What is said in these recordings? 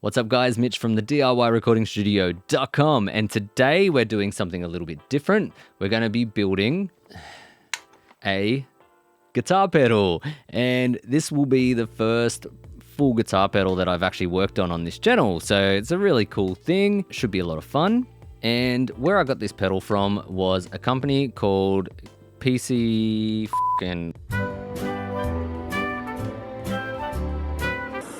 What's up guys, Mitch from the DIYRecordingStudio.com, and today we're doing something a little bit different. We're going to be building a guitar pedal, and this will be the first full guitar pedal that I've actually worked on this channel. So it's a really cool thing, should be a lot of fun. And where I got this pedal from was a company called PC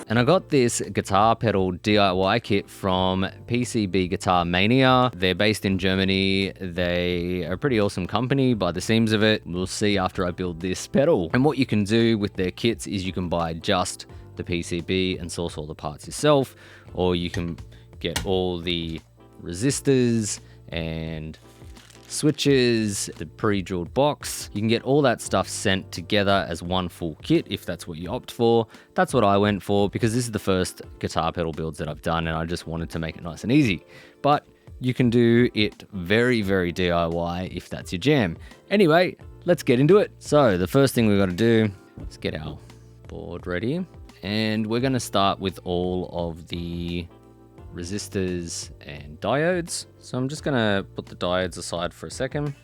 and I got this guitar pedal DIY kit from PCB Guitar Mania. They're based in Germany. They are a pretty awesome company by the seams of it. We'll see after I build this pedal. And what you can do with their kits is you can buy just the PCB and source all the parts yourself, or you can get all the resistors and switches, the pre-drilled box. You can get all that stuff sent together as one full kit if that's what you opt for. That's what I went for because this is the first guitar pedal builds that I've done and I just wanted to make it nice and easy. But you can do it very, very DIY if that's your jam. Anyway, let's get into it. So the first thing we've got to do is get our board ready, and we're going to start with all of the resistors and diodes. So I'm just gonna put the diodes aside for a second.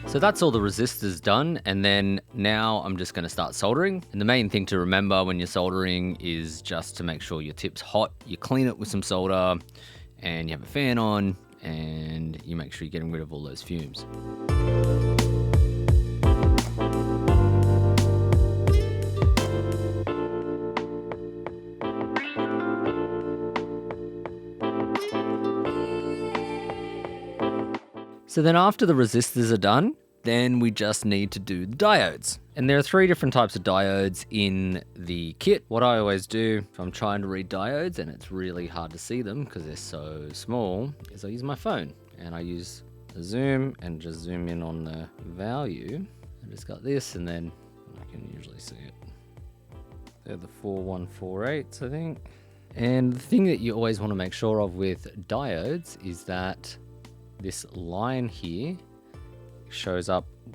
So that's all the resistors done, and then now I'm just gonna start soldering. And the main thing to remember when you're soldering is just to make sure your tip's hot. You clean it with some solder and you have a fan on, and you make sure you're getting rid of all those fumes. So then after the resistors are done, then we just need to do the diodes. And there are 3 different types of diodes in the kit. What I always do if I'm trying to read diodes and it's really hard to see them because they're so small, is I use my phone and I use a zoom and just zoom in on the value. I just got this and then I can usually see it. They're the 4148s, I think. And the thing that you always want to make sure of with diodes is that this line here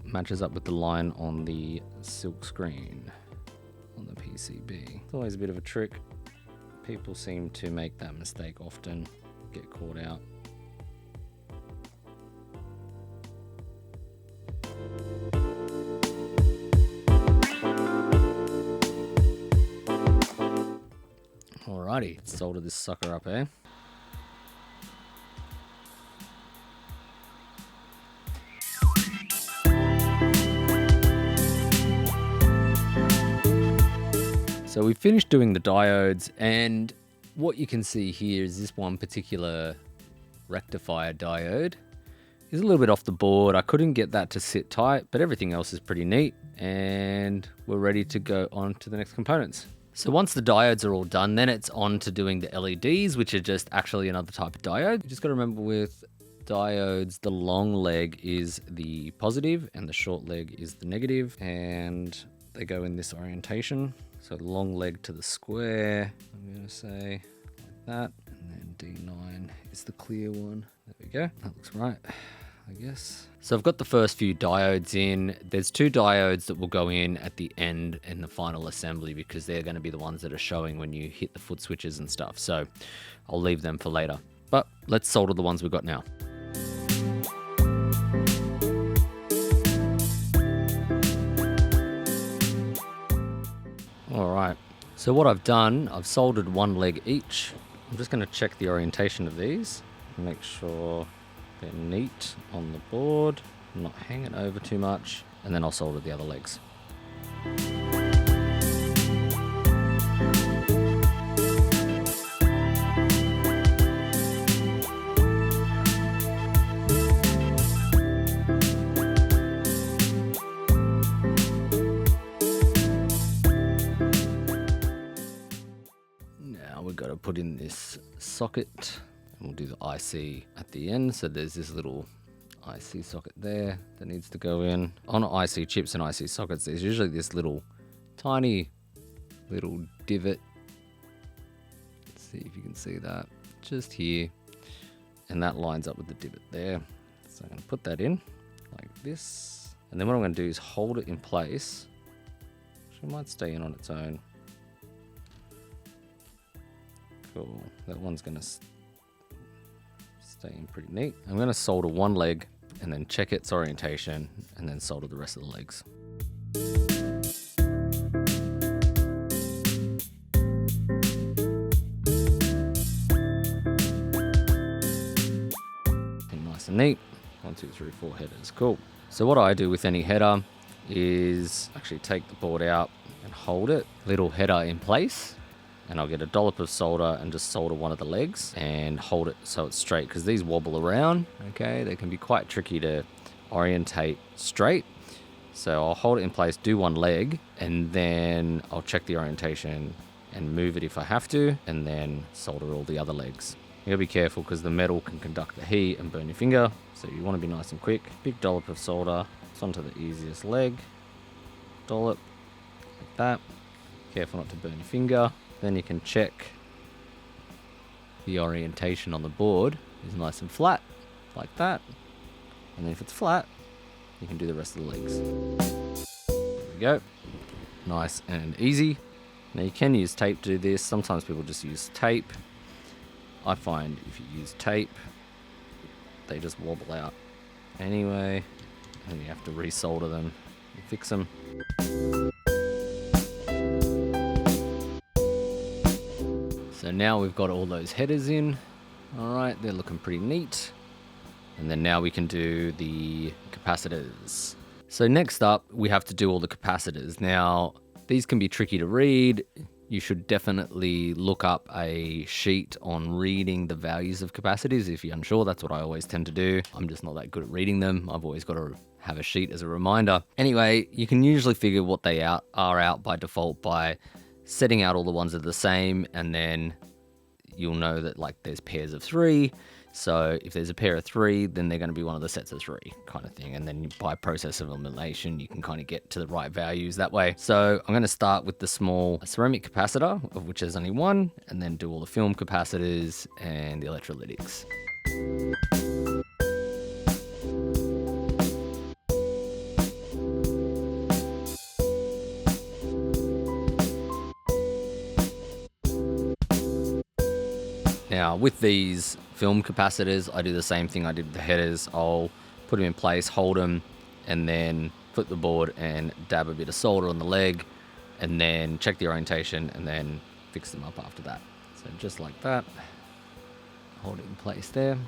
matches up with the line on the silk screen on the PCB. It's always a bit of a trick. People seem to make that mistake often, get caught out. Alrighty, let's solder this sucker up, eh? So we finished doing the diodes, and what you can see here is this one particular rectifier diode is a little bit off the board. I couldn't get that to sit tight, but everything else is pretty neat, and we're ready to go on to the next components. So once the diodes are all done, then it's on to doing the LEDs, which are just actually another type of diode. You just got to remember with diodes, the long leg is the positive and the short leg is the negative, and they go in this orientation. So long leg to the square, I'm going to say like that, and then D9 is the clear one. There we go, that looks right, I guess. So I've got the first few diodes in. There's 2 diodes that will go in at the end in the final assembly because they're going to be the ones that are showing when you hit the foot switches and stuff. So I'll leave them for later. But let's solder the ones we've got now. All right, so what I've done, I've soldered one leg each. I'm just going to check the orientation of these, make sure they're neat on the board, not hanging over too much, and then I'll solder the other legs. We've got to put in this socket, and we'll do the IC at the end. So there's this little IC socket there that needs to go in. On IC chips and IC sockets, there's usually this little tiny little divot. Let's see if you can see that just here, and that lines up with the divot there. So I'm going to put that in like this. And then what I'm going to do is hold it in place. It might stay in on its own. Cool. That one's going to stay in pretty neat. I'm going to solder one leg and then check its orientation and then solder the rest of the legs. And nice and neat. 1, 2, 3, 4 headers. Cool. So what I do with any header is actually take the board out and hold it, little header in place, and I'll get a dollop of solder and just solder one of the legs and hold it so it's straight, because these wobble around, okay? They can be quite tricky to orientate straight. So I'll hold it in place, do one leg, and then I'll check the orientation and move it if I have to, and then solder all the other legs. You gotta be careful because the metal can conduct the heat and burn your finger, so you want to be nice and quick. Big dollop of solder, it's onto the easiest leg, dollop, like that. Careful not to burn your finger. Then you can check the orientation on the board is nice and flat, like that. And then if it's flat, you can do the rest of the legs. There we go. Nice and easy. Now you can use tape to do this. Sometimes people just use tape. I find if you use tape, they just wobble out anyway, and you have to resolder them and fix them. So now we've got all those headers in. All right, they're looking pretty neat. And then now we can do the capacitors. So next up, we have to do all the capacitors. Now, these can be tricky to read. You should definitely look up a sheet on reading the values of capacitors if you're unsure. That's what I always tend to do. I'm just not that good at reading them. I've always got to have a sheet as a reminder. Anyway, you can usually figure what they are out by default by setting out all the ones that are the same, and then you'll know that like there's pairs of 3. So if there's a pair of 3, then they're going to be one of the sets of 3 kind of thing. And then by process of elimination, you can kind of get to the right values that way. So I'm going to start with the small ceramic capacitor, of which there's only one, and then do all the film capacitors and the electrolytics. Now with these film capacitors, I do the same thing I did with the headers. I'll put them in place, hold them, and then flip the board and dab a bit of solder on the leg, and then check the orientation, and then fix them up after that. So just like that, hold it in place there.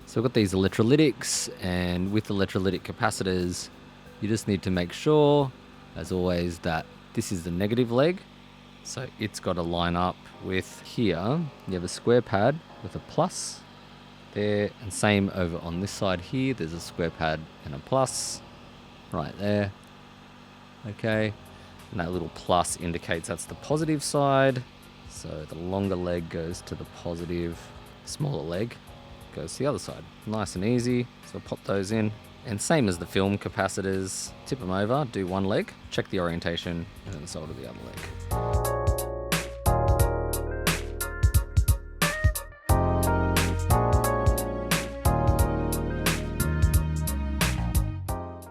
So I've got these electrolytics, and with electrolytic capacitors, you just need to make sure, as always, that this is the negative leg. So it's got to line up with here. You have a square pad with a plus there, and same over on this side here. There's a square pad and a plus right there. Okay, and that little plus indicates that's the positive side. So the longer leg goes to the positive, smaller leg goes to the other side. Nice and easy. So pop those in. And same as the film capacitors, tip them over, do one leg, check the orientation, and then solder the other leg.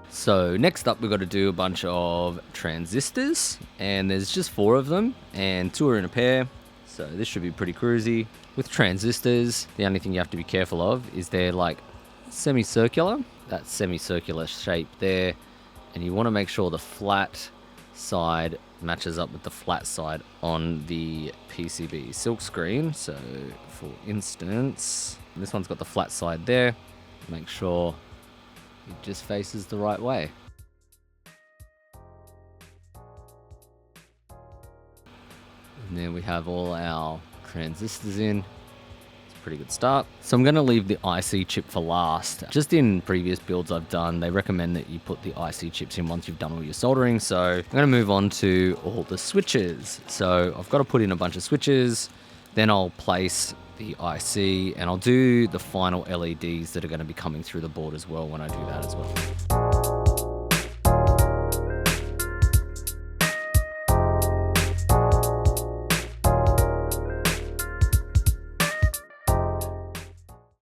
So next up, we've got to do a bunch of transistors, and there's just 4 of them, and 2 are in a pair. So this should be pretty cruisy. With transistors, the only thing you have to be careful of is they're like semicircular, that semicircular shape there, and you want to make sure the flat side matches up with the flat side on the PCB silkscreen. So for instance, this one's got the flat side there. Make sure it just faces the right way. And then we have all our transistors in. It's pretty good start. So I'm going to leave the IC chip for last. Just in previous builds I've done, they recommend that you put the IC chips in once you've done all your soldering. So I'm going to move on to all the switches. So I've got to put in a bunch of switches, then I'll place the IC, and I'll do the final LEDs that are going to be coming through the board as well when I do that as well.